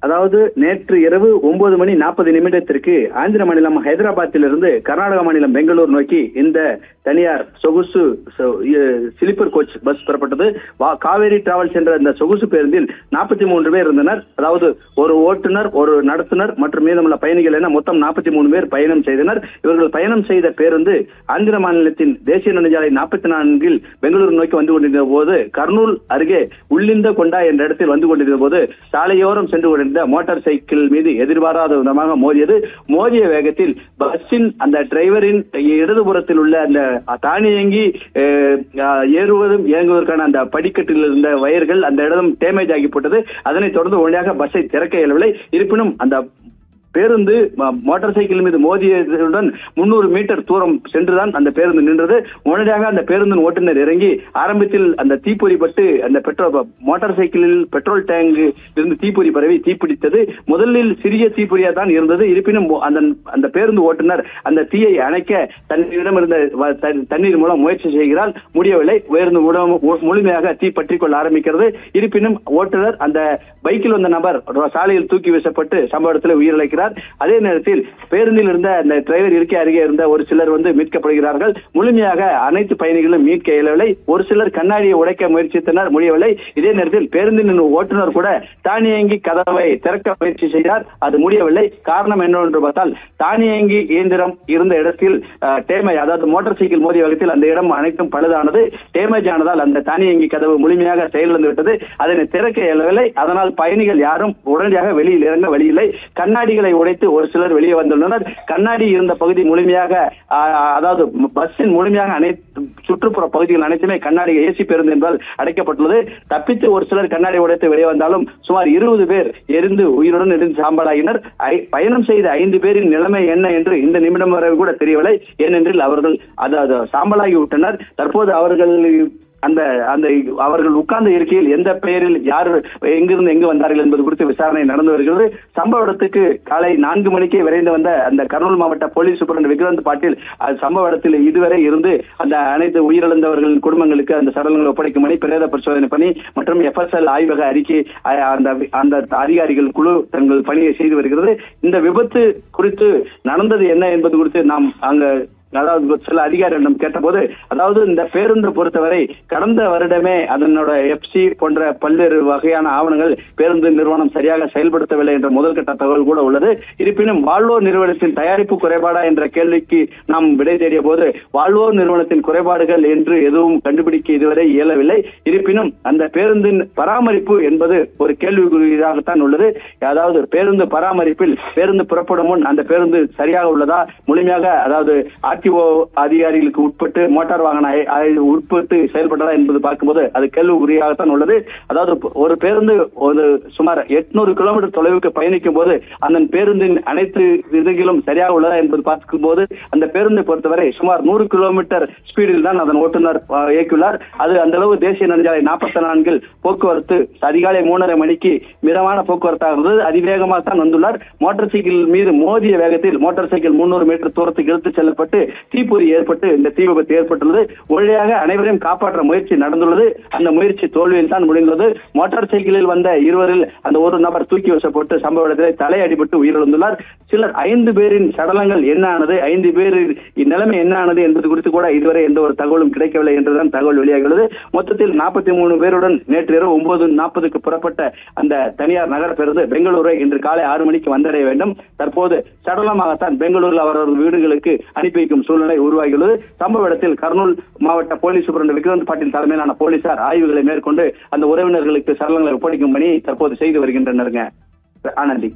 அதாவது நேற்று இரவு 9:40 ஆந்திர மாநிலம் ஹைதராபாத்திலிருந்து கர்நாடக மாநிலம் பெங்களூர் நோக்கி இந்த தனியார் சொகுசு ஸ்லீப்பர் கோச் பஸ் புறப்பட்டது. காவேரி டிராவல்ஸ் என்ற இந்த சொகுசு பேருந்தில் 43 பேர் இருந்தனர். அதாவது ஒரு ஓட்டுநர், ஒரு நடத்துனர் மற்றும் மீதமுள்ள பயணிகள் என மொத்தம் 43 பேர் பயணம் செய்தனர். இவர்கள் பயணம் செய்த பேருந்து ஆந்திர மாநிலத்தின் தேசிய நெடுஞ்சாலை 44 பெங்களூர் நோக்கி வந்து கொண்டிருந்த போது கர்னூல் அருகே உள்ளிந்த கொண்டா என்ற இடத்தில் வந்து கொண்டிருந்த போது சாலையோரம் சென்று கொண்டிருந்த மோட்டார் சைக்கிள் மீது எதிர்பாராத விதமாக மோதிய வேகத்தில் பஸ்ஸின் அந்த டிரைவரின் இடதுபுறத்தில் உள்ள அந்த தானியங்கி ஏறுவதும் இறங்குவதற்கான அந்த படிக்கட்டில் இருந்த வயர்கள் அந்த இடம் டேமேஜ் ஆகி போட்டது. அதனைத் தொடர்ந்து உடனடியாக பஸ்ஸை திறக்க இயலவில்லை. இருப்பினும் அந்த பேருந்து மோட்டார் சைக்கிள் மீது மோதியதுடன் 300 மீட்டர் தூரம் சென்றுதான் அந்த பேருந்து நின்றது. உடனடியாக அந்த பேருந்தின் ஓட்டுநர் இறங்கி ஆரம்பத்தில் அந்த தீப்பொறி பட்டு அந்த மோட்டார் சைக்கிளில் பெட்ரோல் டேங்க் இருந்து தீப்பொறி பரவி தீப்பிடித்தது. முதலில் சிறிய தீப்பொறியா தான் இருந்தது. இருப்பினும் அந்த பேருந்து ஓட்டுநர் அந்த தீயை அணைக்க தன்னிடம் இருந்த தண்ணீர் மூலம் முயற்சி செய்கிறார். முடியவில்லை. பேருந்து முழுமையாக தீ பற்றிக் கொள்ள ஆரம்பிக்கிறது. இருப்பினும் ஓட்டுநர் அந்த பைக்கில் வந்த நபர் சாலையில் தூக்கி வீசப்பட்டு சம்பவ இடத்தில் உயிரிழக்கிறார். அதே நேரத்தில் பேருந்தில் இருந்த அந்த டிரைவர் இருக்கை அருகே இருந்த ஒரு சிலர் மீட்கப்படுகிறார்கள். முழுமையாக அனைத்து பயணிகளும் மீட்க இயலவில்லை. ஒரு சிலர் கண்ணாடியை உடைக்க முயற்சித்தனர், முடியவில்லை. இதே நேரத்தில் பேருந்தின் ஓட்டுநர் கூட தானியங்கி கதவை திறக்க முயற்சி செய்தார், அது முடியவில்லை. காரணம் என்னவென்று பார்த்தால் தானியங்கி இயந்திரம் இருந்த இடத்தில் டேமேஜ், அதாவது மோட்டார் சைக்கிள் மோதிய வேகத்தில் அந்த இடம் அனைத்தும் பழுதானது. டேமேஜ் ஆனதால் அந்த தானியங்கி கதவு முழுமையாக செயலிழந்து விட்டது. அதனை திறக்க இயலவில்லை. அதனால் பயணிகள் யாரும் உடனடியாக வெளியில் இறங்க வழியில்லை. கண்ணாடிகளை உடைத்து ஒரு சிலர் வெளியே வந்துள்ளனர். கண்ணாடி இருந்த பகுதி முழுமையாக, அதாவது பஸ்ஸின் முழுமையாக அனைத்து சுற்றுப்புற பகுதிகள் அனைத்துமே கண்ணாடி ஏசி பேருந்து என்பதால் அடைக்கப்பட்டுள்ளது. தப்பித்து ஒரு சிலர் கண்ணாடி உடைத்து வெளியே வந்தாலும் சுமார் 20 பேர் எரிந்து உயிருடன் எரிந்து சாம்பலாகினர். பயணம் செய்த 5 பேரின் நிலைமை என்ன என்று இந்த நிமிடம் வரை கூட தெரியவில்லை. ஏனென்றால் அவர்கள் சாம்பலாகி விட்டனர். தற்போது அவர்கள் உட்கார்ந்த இருக்கையில் எந்த பெயரில் யார் எங்கிருந்து எங்கு வந்தார்கள் என்பது குறித்து விசாரணை நடந்து வருகிறது. சம்பவ இடத்துக்கு காலை 4 மணிக்கே விரைந்து வந்த அந்த கர்னூல் மாவட்ட போலீஸ் சூப்பரண்ட் விக்ராந்த் பாட்டீல் சம்பவ இடத்தில் இதுவரை இருந்து அந்த அனைத்து உயிரிழந்தவர்களின் குடும்பங்களுக்கு அந்த சடலங்களை ஒப்படைக்கும் பணி, பிரேத பரிசோதனை பணி மற்றும் FSL ஆய்வக அறிக்கை அந்த அதிகாரிகள் குழு தங்கள் பணியை செய்து வருகிறது. இந்த விபத்து குறித்து நடந்தது என்ன என்பது குறித்து நாம் அதாவது சில அதிகாரிகளிடம் கேட்டபோது, அதாவது இந்த பேருந்து பொறுத்தவரை கடந்த வருடமே அதனோட FC போன்ற பல்வேறு வகையான ஆவணங்கள் பேருந்து நிறுவனம் சரியாக செயல்படுத்தவில்லை என்ற முதல்கட்ட தகவல் கூட உள்ளது. இருப்பினும் வால்வோ நிறுவனத்தின் தயாரிப்பு குறைபாடா என்ற கேள்விக்கு நாம் விடை தேடிய போது வால்வோ நிறுவனத்தின் குறைபாடுகள் என்று எதுவும் கண்டுபிடிக்க இதுவரை இயலவில்லை. இருப்பினும் அந்த பேருந்தின் பராமரிப்பு என்பது ஒரு கேள்விக்குறியாகத்தான் உள்ளது. அதாவது பேருந்து பராமரிப்பில் பேருந்து புறப்படும் முன் அந்த பேருந்து சரியாக உள்ளதா, முழுமையாக அதாவது RTO அதிகாரிகளுக்கு உட்பட்டு மோட்டார் வாகன உட்பட்டு செயல்பட்டதா என்பது பார்க்கும்போது அது கேள்விக்குறியாகத்தான் உள்ளது. அதாவது ஒரு பேருந்து சுமார் 800 கிலோமீட்டர் தொலைவுக்கு பயணிக்கும் போது அந்த பேருந்தின் அனைத்து விதிகளும் சரியாக உள்ளதா என்பது பார்க்கும்போது அந்த பேருந்தை பொறுத்தவரை சுமார் 100 கிலோமீட்டர் ஸ்பீடில் தான் அதன் ஓட்டுநர் இயக்கியுள்ளார். அது அந்த அளவு தேசிய நெடுஞ்சாலை 44 போக்குவரத்து அதிகாலை 3:30 மணிக்கு மிதமான போக்குவரத்தாக இருந்தது. அதிவேகமாக தான் வந்துள்ளார். மோட்டார் சைக்கிள் மீது மோதிய வேகத்தில் மோட்டார் சைக்கிள் 300 மீட்டர் தூரத்துக்கு இழுத்து செல்லப்பட்டு தீப்பொறி ஏற்பட்டு இந்த தீ விபத்து ஏற்பட்டுள்ளது. உடனடியாக அனைவரையும் காப்பாற்ற முயற்சி நடந்துள்ளது. அந்த முயற்சி தோல்வியில் தான் முடிந்துள்ளது. மோட்டார் சைக்கிளில் வந்த 20 அந்த ஒரு நபர் தூக்கி வீசப்பட்டு சம்பவ இடத்தில் தலை அடிபட்டு உயிரிழந்துள்ளார். சிலர் 5 பேரின் சடலங்கள் என்ன ஆனது, 5 பேரின் நிலைமை என்ன ஆனது என்பது குறித்து கூட இதுவரை எந்த ஒரு தகவலும் கிடைக்கவில்லை என்றுதான் தகவல் வெளியாகிறது. மொத்தத்தில் 43 பேருடன் நேற்று இரவு 9:40 புறப்பட்ட அந்த தனியார் நகர பேருந்து பெங்களூரை இன்று காலை 6 மணிக்கு வந்தடைய வேண்டும். தற்போது சடலமாகத்தான் பெங்களூரில் அவரது வீடுகளுக்கு அனுப்பி வைக்கும் சூழ்நிலை உருவாகியுள்ளது. சம்பவ இடத்தில் கர்னூல் மாவட்ட போலீஸ் சூப்பரண்ட் விக்ராந்த் பாட்டீல் தலைமையிலான போலீசார் ஆய்வுகளை மேற்கொண்டு அந்த உறவினர்களுக்கு சடலங்களை ஒப்படைக்கும் பணி தற்போது செய்து வருகின்றனர். ஆனந்தி.